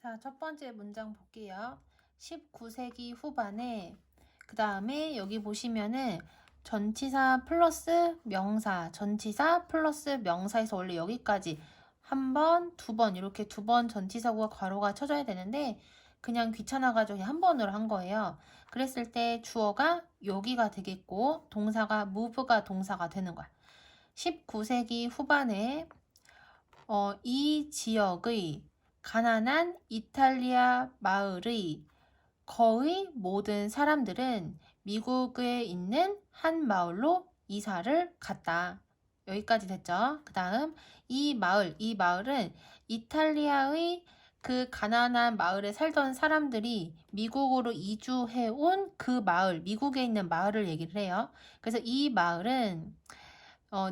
자, 첫 번째 문장 볼게요. 19세기 후반에 그 다음에 여기 보시면은 전치사 플러스 명사, 전치사 플러스 명사에서 원래 여기까지 한 번, 두 번 이렇게 두 번 전치사구가 괄호가 쳐져야 되는데 그냥 귀찮아가지고 그냥 한 번으로 한 거예요. 그랬을 때 주어가 여기가 되겠고 동사가 move가 동사가 되는 거야. 19세기 후반에 이 지역의 가난한 이탈리아 마을의 거의 모든 사람들은 미국에 있는 한 마을로 이사를 갔다. 여기까지 됐죠? 그 다음 이 마을은 이탈리아의 그 가난한 마을에 살던 사람들이 미국으로 이주해 온 그 마을, 미국에 있는 마을을 얘기를 해요. 그래서 이 마을은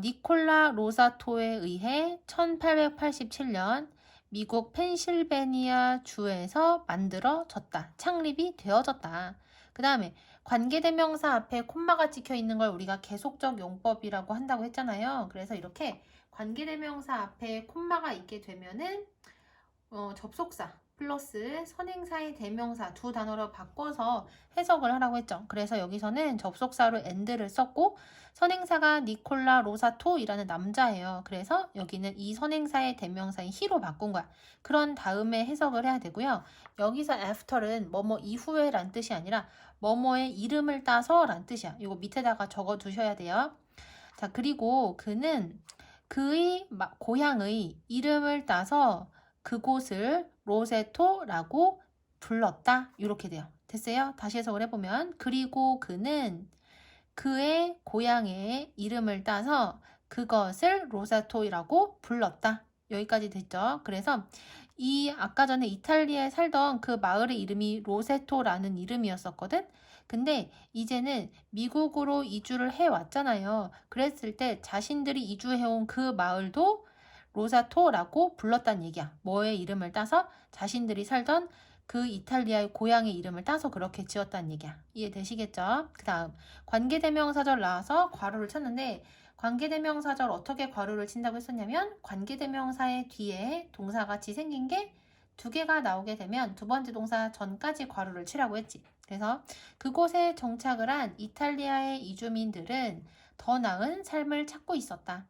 니콜라 로사토에 의해 1887년 미국 펜실베니아 주에서 만들어졌다. 창립이 되어졌다. 그 다음에 관계대명사 앞에 콤마가 찍혀 있는 걸 우리가 계속적 용법이라고 한다고 했잖아요. 그래서 이렇게 관계대명사 앞에 콤마가 있게 되면은 접속사 플러스 선행사의 대명사 두 단어로 바꿔서 해석을 하라고 했죠. 그래서 여기서는 접속사로 and를 썼고 선행사가 니콜라 로사토이라는 남자예요. 그래서 여기는 이 선행사의 대명사인 he로 바꾼 거야. 그런 다음에 해석을 해야 되고요. 여기서 after는 뭐뭐 이후에 란 뜻이 아니라 뭐뭐의 이름을 따서 란 뜻이야. 이거 밑에다가 적어 두셔야 돼요. 자, 그리고 그는 그의 고향의 이름을 따서 그곳을 로세토라고 불렀다. 이렇게 돼요. 됐어요? 다시 해석을 해보면 그리고 그는 그의 고향의 이름을 따서 그것을 로세토라고 불렀다. 여기까지 됐죠? 그래서 이 아까 전에 이탈리아에 살던 그 마을의 이름이 로세토라는 이름이었었거든? 근데 이제는 미국으로 이주를 해왔잖아요. 그랬을 때 자신들이 이주해온 그 마을도 로사토라고 불렀단 얘기야. 뭐의 이름을 따서? 자신들이 살던 그 이탈리아의 고향의 이름을 따서 그렇게 지었다는 얘기야. 이해되시겠죠? 그 다음 관계대명사절 나와서 괄호를 쳤는데 관계대명사절 어떻게 괄호를 친다고 했었냐면 관계대명사의 뒤에 동사같이 생긴 게 두 개가 나오게 되면 두 번째 동사 전까지 괄호를 치라고 했지. 그래서 그곳에 정착을 한 이탈리아의 이주민들은 더 나은 삶을 찾고 있었다.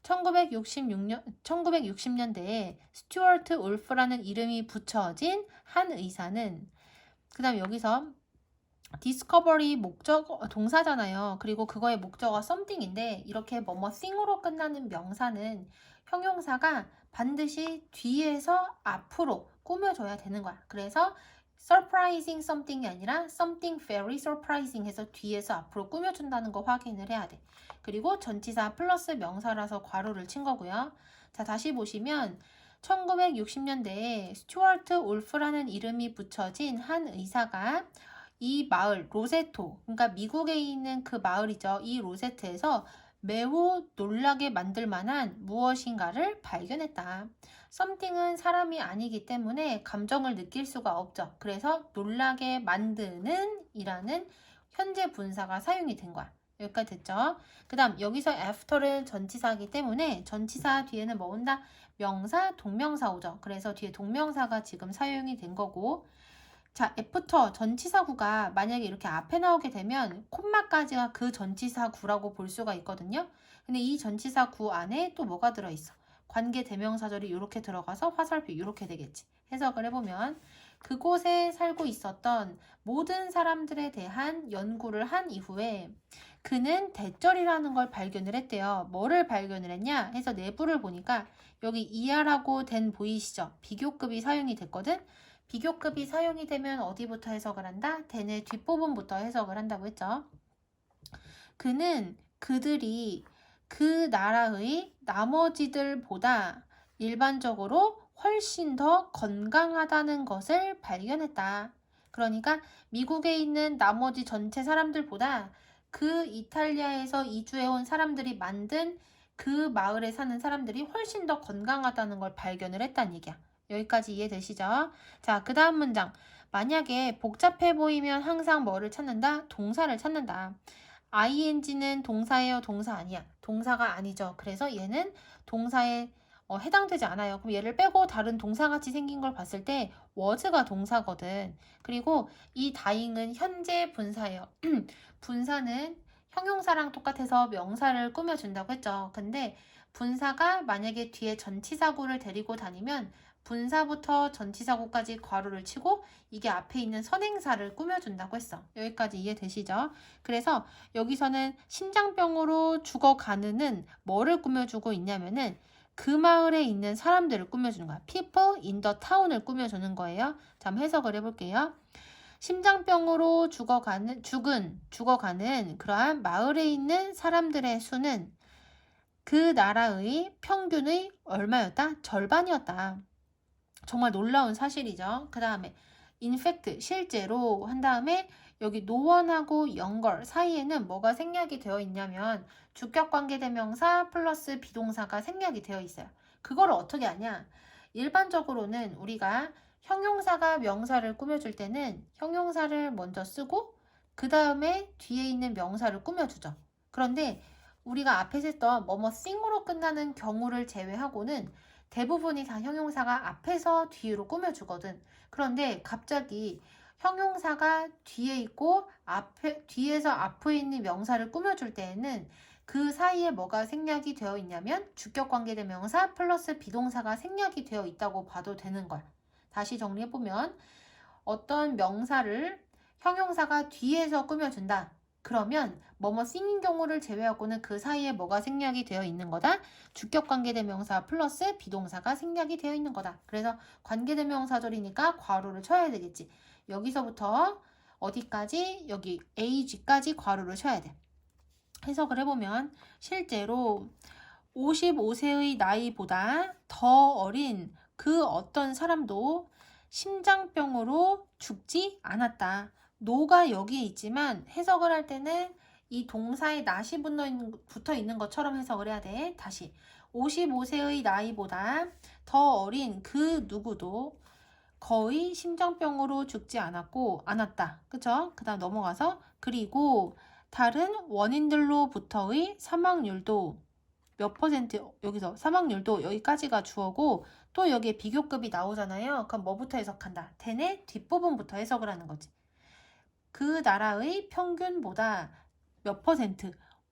1960년대에 스튜어트 울프라는 이름이 붙여진 한 의사는 그 다음 여기서 디스커버리 목적 동사잖아요. 그리고 그거의 목적어 something인데 이렇게 뭐뭐 thing으로 끝나는 명사는 형용사가 반드시 뒤에서 앞으로 꾸며줘야 되는 거야. 그래서 surprising something이 아니라 something very surprising 해서 뒤에서 앞으로 꾸며준다는 거 확인을 해야 돼. 그리고 전치사 플러스 명사라서 괄호를 친 거고요. 자, 다시 보시면 1960년대에 스튜어트 울프라는 이름이 붙여진 한 의사가 이 마을 로세토, 그러니까 미국에 있는 그 마을이죠. 이 로세트에서 매우 놀라게 만들 만한 무엇인가를 발견했다. something은 사람이 아니기 때문에 감정을 느낄 수가 없죠. 그래서 놀라게 만드는 이라는 현재 분사가 사용이 된 거야. 여기까지 됐죠? 그 다음 여기서 after는 전치사이기 때문에 전치사 뒤에는 뭐 온다? 명사, 동명사 오죠. 그래서 뒤에 동명사가 지금 사용이 된 거고 자, 애프터 전치사구가 만약에 이렇게 앞에 나오게 되면 콤마까지가 그 전치사구라고 볼 수가 있거든요. 근데 이 전치사구 안에 또 뭐가 들어있어? 관계 대명사절이 이렇게 들어가서 화살표 이렇게 되겠지. 해석을 해보면 그곳에 살고 있었던 모든 사람들에 대한 연구를 한 이후에 그는 대절이라는 걸 발견을 했대요. 뭐를 발견을 했냐? 해서 내부를 보니까 여기 이하라고 된 보이시죠? 비교급이 사용이 됐거든. 비교급이 사용이 되면 어디부터 해석을 한다? 된의 뒷부분부터 해석을 한다고 했죠. 그는 그들이 그 나라의 나머지들보다 일반적으로 훨씬 더 건강하다는 것을 발견했다. 그러니까 미국에 있는 나머지 전체 사람들보다 그 이탈리아에서 이주해온 사람들이 만든 그 마을에 사는 사람들이 훨씬 더 건강하다는 걸 발견을 했다는 얘기야. 여기까지 이해되시죠? 자, 그 다음 문장. 만약에 복잡해 보이면 항상 뭐를 찾는다? 동사를 찾는다. ing는 동사예요? 동사 아니야? 동사가 아니죠. 그래서 얘는 동사의 해당되지 않아요. 그럼 얘를 빼고 다른 동사같이 생긴 걸 봤을 때 was가 동사거든. 그리고 이 dying은 현재 분사예요. 분사는 형용사랑 똑같아서 명사를 꾸며준다고 했죠. 근데 분사가 만약에 뒤에 전치사구를 데리고 다니면 분사부터 전치사구까지 괄호를 치고 이게 앞에 있는 선행사를 꾸며준다고 했어. 여기까지 이해되시죠? 그래서 여기서는 심장병으로 죽어가는은 뭐를 꾸며주고 있냐면은 그 마을에 있는 사람들을 꾸며주는 거야. People in the town을 꾸며주는 거예요. 자, 한번 해석을 해볼게요. 심장병으로 죽어가는 그러한 마을에 있는 사람들의 수는 그 나라의 평균의 얼마였다? 절반이었다. 정말 놀라운 사실이죠. 그 다음에 in fact, 실제로 한 다음에 여기 노원하고 younger 사이에는 뭐가 생략이 되어 있냐면 주격관계대명사 플러스 비동사가 생략이 되어 있어요. 그걸 어떻게 하냐? 일반적으로는 우리가 형용사가 명사를 꾸며줄 때는 형용사를 먼저 쓰고 그 다음에 뒤에 있는 명사를 꾸며주죠. 그런데 우리가 앞에서 했던 뭐뭐 thing으로 끝나는 경우를 제외하고는 대부분이 다 형용사가 앞에서 뒤로 꾸며주거든. 그런데 갑자기 형용사가 뒤에 있고 뒤에서 앞에 있는 명사를 꾸며줄 때에는 그 사이에 뭐가 생략이 되어 있냐면 주격관계대명사 플러스 비동사가 생략이 되어 있다고 봐도 되는 거야. 다시 정리해보면 어떤 명사를 형용사가 뒤에서 꾸며준다. 그러면 뭐뭐 싱인 경우를 제외하고는 그 사이에 뭐가 생략이 되어 있는 거다? 주격관계대명사 플러스 비동사가 생략이 되어 있는 거다. 그래서 관계대명사절이니까 괄호를 쳐야 되겠지. 여기서부터 어디까지? 여기 AG까지 괄호를 쳐야 돼. 해석을 해보면 실제로 55세의 나이보다 더 어린 그 어떤 사람도 심장병으로 죽지 않았다. 노가 여기에 있지만 해석을 할 때는 이 동사에 not이 붙어 있는 것처럼 해석을 해야 돼. 다시 55세의 나이보다 더 어린 그 누구도 거의 심장병으로 죽지 않았다. 그쵸? 그 다음 넘어가서 그리고 다른 원인들로부터의 사망률도 몇 퍼센트, 여기서 사망률도 여기까지가 주어고 또 여기에 비교급이 나오잖아요. 그럼 뭐부터 해석한다? 대내 뒷부분부터 해석을 하는 거지. 그 나라의 평균보다 몇 퍼센트?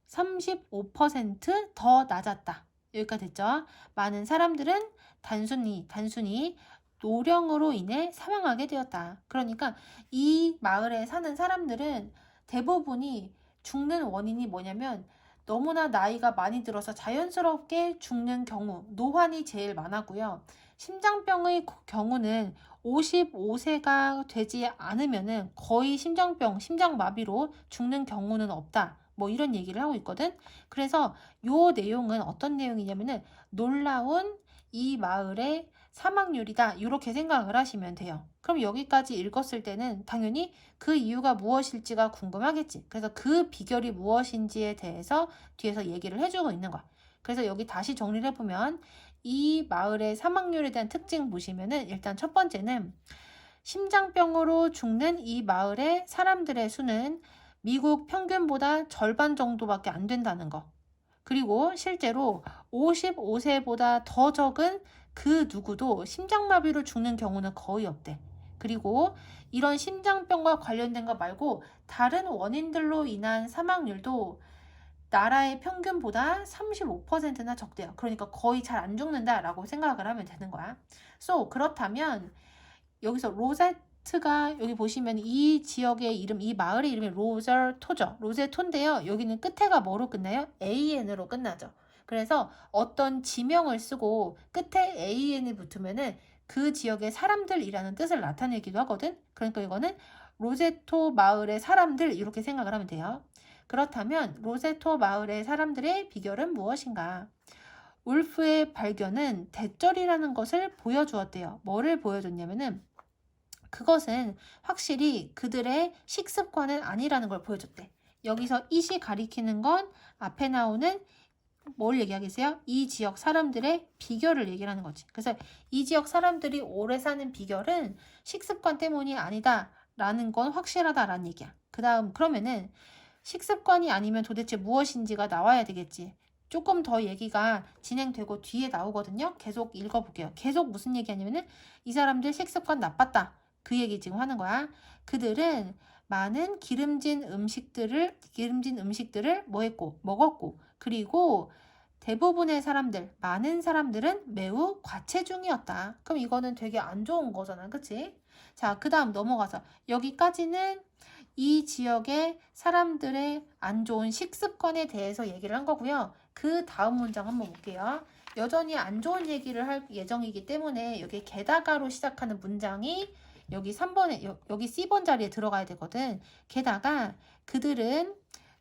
35% 낮았다. 여기까지 됐죠? 많은 사람들은 단순히 노령으로 인해 사망하게 되었다. 그러니까 이 마을에 사는 사람들은 대부분이 죽는 원인이 뭐냐면 너무나 나이가 많이 들어서 자연스럽게 죽는 경우, 노환이 제일 많았고요. 심장병의 경우는 55세가 되지 않으면은 거의 심장마비로 죽는 경우는 없다. 뭐 이런 얘기를 하고 있거든. 그래서 요 내용은 어떤 내용이냐면은 놀라운 이 마을의 사망률이다. 이렇게 생각을 하시면 돼요. 그럼 여기까지 읽었을 때는 당연히 그 이유가 무엇일지가 궁금하겠지. 그래서 그 비결이 무엇인지에 대해서 뒤에서 얘기를 해주고 있는 거야. 그래서 여기 다시 정리를 해보면 이 마을의 사망률에 대한 특징 보시면은 일단 첫 번째는 심장병으로 죽는 이 마을의 사람들의 수는 미국 평균보다 절반 정도밖에 안 된다는 거. 그리고 실제로 55세보다 더 적은 그 누구도 심장마비로 죽는 경우는 거의 없대. 그리고 이런 심장병과 관련된 거 말고 다른 원인들로 인한 사망률도 나라의 평균보다 35%나 적대요. 그러니까 거의 잘 안 죽는다라고 생각을 하면 되는 거야. 그렇다면 여기서 로제트가 여기 보시면 이 지역의 이름, 이 마을의 이름이 로제토죠. 로제토인데요. 여기는 끝에가 뭐로 끝나요? AN으로 끝나죠. 그래서 어떤 지명을 쓰고 끝에 AN이 붙으면은 그 지역의 사람들이라는 뜻을 나타내기도 하거든. 그러니까 이거는 로제토 마을의 사람들 이렇게 생각을 하면 돼요. 그렇다면 로제토 마을의 사람들의 비결은 무엇인가? 울프의 발견은 대절이라는 것을 보여주었대요. 뭐를 보여줬냐면은 그것은 확실히 그들의 식습관은 아니라는 걸 보여줬대. 여기서 it이 가리키는 건 앞에 나오는 뭘 얘기하겠어요? 이 지역 사람들의 비결을 얘기를 하는 거지. 그래서 이 지역 사람들이 오래 사는 비결은 식습관 때문이 아니다 라는 건 확실하다라는 얘기야. 그 다음 그러면은 식습관이 아니면 도대체 무엇인지가 나와야 되겠지. 조금 더 얘기가 진행되고 뒤에 나오거든요. 계속 읽어볼게요. 계속 무슨 얘기하냐면은 이 사람들 식습관 나빴다. 그 얘기 지금 하는 거야. 그들은 많은 기름진 음식들을 뭐 했고 먹었고 그리고 대부분의 사람들, 많은 사람들은 매우 과체중이었다. 그럼 이거는 되게 안 좋은 거잖아. 그치? 자, 그 다음 넘어가서 여기까지는 이 지역의 사람들의 안 좋은 식습관에 대해서 얘기를 한 거고요. 그 다음 문장 한번 볼게요. 여전히 안 좋은 얘기를 할 예정이기 때문에 여기 게다가로 시작하는 문장이 여기 3번에 여기 C번 자리에 들어가야 되거든. 게다가 그들은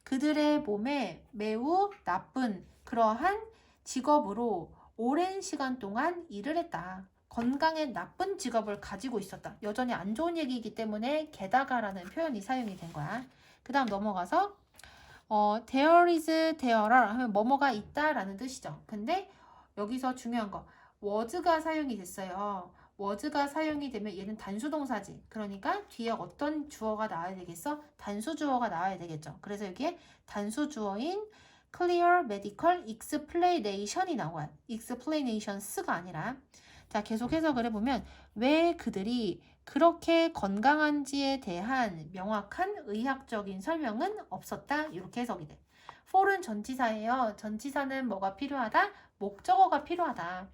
그들의 몸에 매우 나쁜 그러한 직업으로 오랜 시간 동안 일을 했다. 건강에 나쁜 직업을 가지고 있었다. 여전히 안 좋은 얘기이기 때문에 게다가라는 표현이 사용이 된 거야. 그 다음 넘어가서 there is, there are 하면 뭐뭐가 있다라는 뜻이죠. 근데 여기서 중요한 거 was가 사용이 됐어요. was가 사용이 되면 얘는 단수 동사지. 그러니까 뒤에 어떤 주어가 나와야 되겠어? 단수 주어가 나와야 되겠죠. 그래서 여기에 단수 주어인 clear medical explanation이 나와요. explanations가 아니라. 자, 계속 해석을 해보면 왜 그들이 그렇게 건강한지에 대한 명확한 의학적인 설명은 없었다. 이렇게 해석이 돼. for은 전치사예요. 전치사는 뭐가 필요하다? 목적어가 필요하다.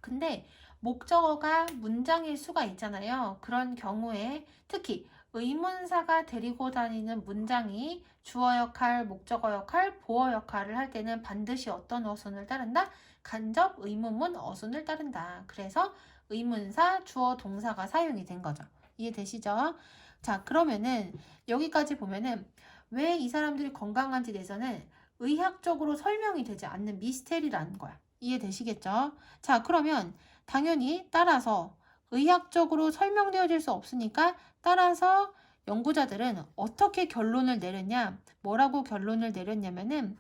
근데 목적어가 문장일 수가 있잖아요. 그런 경우에 특히 의문사가 데리고 다니는 문장이 주어 역할, 목적어 역할, 보어 역할을 할 때는 반드시 어떤 어순을 따른다? 간접 의문문 어순을 따른다. 그래서 의문사, 주어, 동사가 사용이 된 거죠. 이해되시죠? 자, 그러면은 여기까지 보면은 왜 이 사람들이 건강한지 대해서는 의학적으로 설명이 되지 않는 미스테리라는 거야. 이해되시겠죠? 자, 그러면 당연히 따라서 의학적으로 설명되어질 수 없으니까 따라서 연구자들은 어떻게 결론을 내렸냐? 뭐라고 결론을 내렸냐면은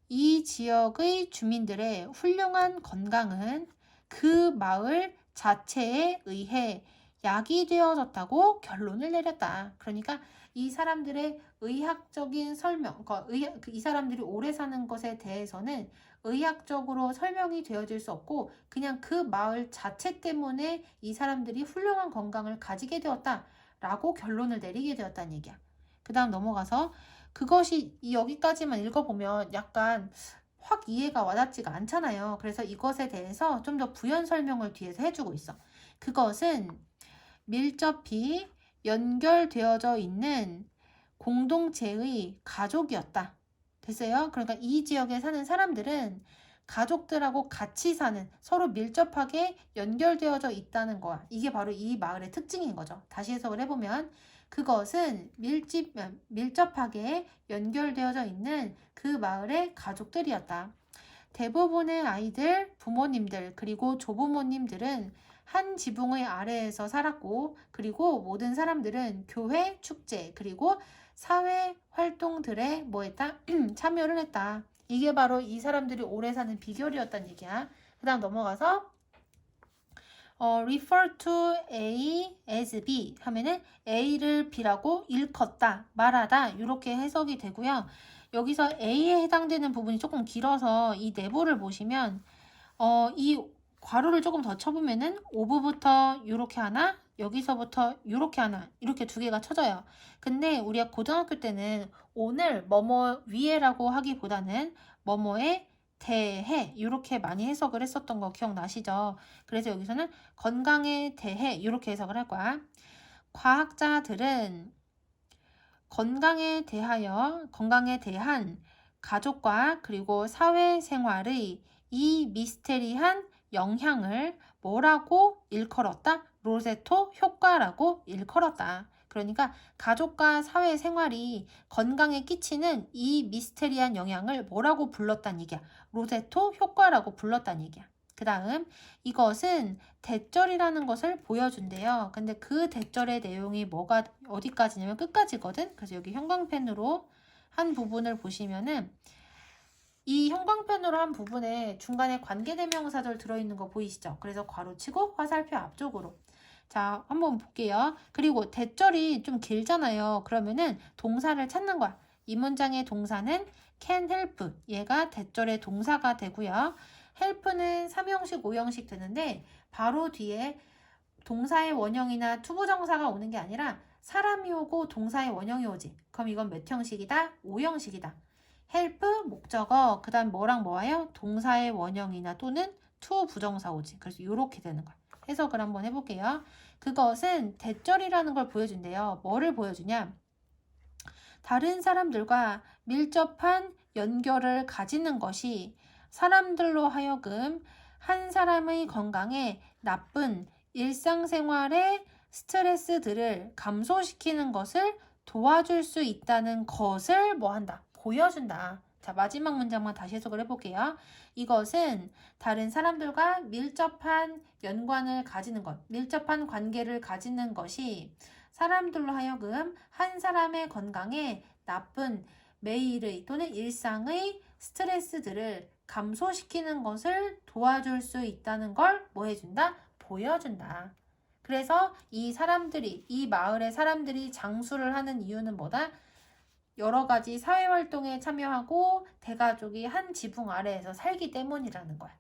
이 지역의 주민들의 훌륭한 건강은 그 마을 자체에 의해 야기되어졌다고 결론을 내렸다. 그러니까 이 사람들의 의학적인 설명, 이 사람들이 오래 사는 것에 대해서는 의학적으로 설명이 되어질 수 없고 그냥 그 마을 자체 때문에 이 사람들이 훌륭한 건강을 가지게 되었다라고 결론을 내리게 되었다는 얘기야. 그 다음 넘어가서 그것이 여기까지만 읽어보면 약간 확 이해가 와닿지가 않잖아요. 그래서 이것에 대해서 좀 더 부연 설명을 뒤에서 해주고 있어. 그것은 밀접히 연결되어져 있는 공동체의 가족이었다. 됐어요? 그러니까 이 지역에 사는 사람들은 가족들하고 같이 사는 서로 밀접하게 연결되어져 있다는 거야. 이게 바로 이 마을의 특징인 거죠. 다시 해석을 해보면 그것은 밀접하게 연결되어져 있는 그 마을의 가족들이었다. 대부분의 아이들, 부모님들, 그리고 조부모님들은 한 지붕의 아래에서 살았고, 그리고 모든 사람들은 교회, 축제, 그리고 사회 활동들에 뭐 했다? 참여를 했다. 이게 바로 이 사람들이 오래 사는 비결이었다는 얘기야. 그 다음 넘어가서 refer to A as B 하면은 A를 B라고 일컫다, 말하다 이렇게 해석이 되고요. 여기서 A에 해당되는 부분이 조금 길어서 이 내부를 보시면 이 괄호를 조금 더 쳐보면은 오브부터 이렇게 하나, 여기서부터 이렇게 하나, 이렇게 두 개가 쳐져요. 근데 우리가 고등학교 때는 오늘 뭐뭐 위에라고 하기보다는 뭐뭐에 대해 이렇게 많이 해석을 했었던 거 기억나시죠? 그래서 여기서는 건강에 대해 이렇게 해석을 할 거야. 과학자들은 건강에 대한 가족과 그리고 사회생활의 이 미스테리한 영향을 뭐라고 일컬었다? 로세토 효과라고 일컬었다. 그러니까 가족과 사회생활이 건강에 끼치는 이 미스테리한 영향을 뭐라고 불렀단 얘기야? 로세토 효과라고 불렀단 얘기야. 그 다음 이것은 대절이라는 것을 보여준대요. 근데 그 대절의 내용이 뭐가 어디까지냐면 끝까지거든. 그래서 여기 형광펜으로 한 부분을 보시면은 이 형광펜으로 한 부분에 중간에 관계대명사절 들어있는 거 보이시죠? 그래서 괄호치고 화살표 앞쪽으로. 자, 한번 볼게요. 그리고 대절이 좀 길잖아요. 그러면은 동사를 찾는 거야. 이 문장의 동사는 can help. 얘가 대절의 동사가 되고요. help는 3형식, 5형식 되는데 바로 뒤에 동사의 원형이나 투부정사가 오는 게 아니라 사람이 오고 동사의 원형이 오지. 그럼 이건 몇 형식이다? 5형식이다. help 목적어, 그 다음 뭐랑 뭐 와요? 동사의 원형이나 또는 투 부정사 오지. 그래서 이렇게 되는 거야. 해석을 한번 해볼게요. 그것은 대절이라는 걸 보여준대요. 뭐를 보여주냐? 다른 사람들과 밀접한 연결을 가지는 것이 사람들로 하여금 한 사람의 건강에 나쁜 일상생활의 스트레스들을 감소시키는 것을 도와줄 수 있다는 것을 뭐 한다? 보여준다. 자, 마지막 문장만 다시 해석을 해볼게요. 이것은 다른 사람들과 밀접한 연관을 가지는 것, 밀접한 관계를 가지는 것이 사람들로 하여금 한 사람의 건강에 나쁜 매일의 또는 일상의 스트레스들을 감소시키는 것을 도와줄 수 있다는 걸 뭐 해준다? 보여준다. 그래서 이 사람들이, 이 마을의 사람들이 장수를 하는 이유는 뭐다? 여러 가지 사회활동에 참여하고 대가족이 한 지붕 아래에서 살기 때문이라는 거야.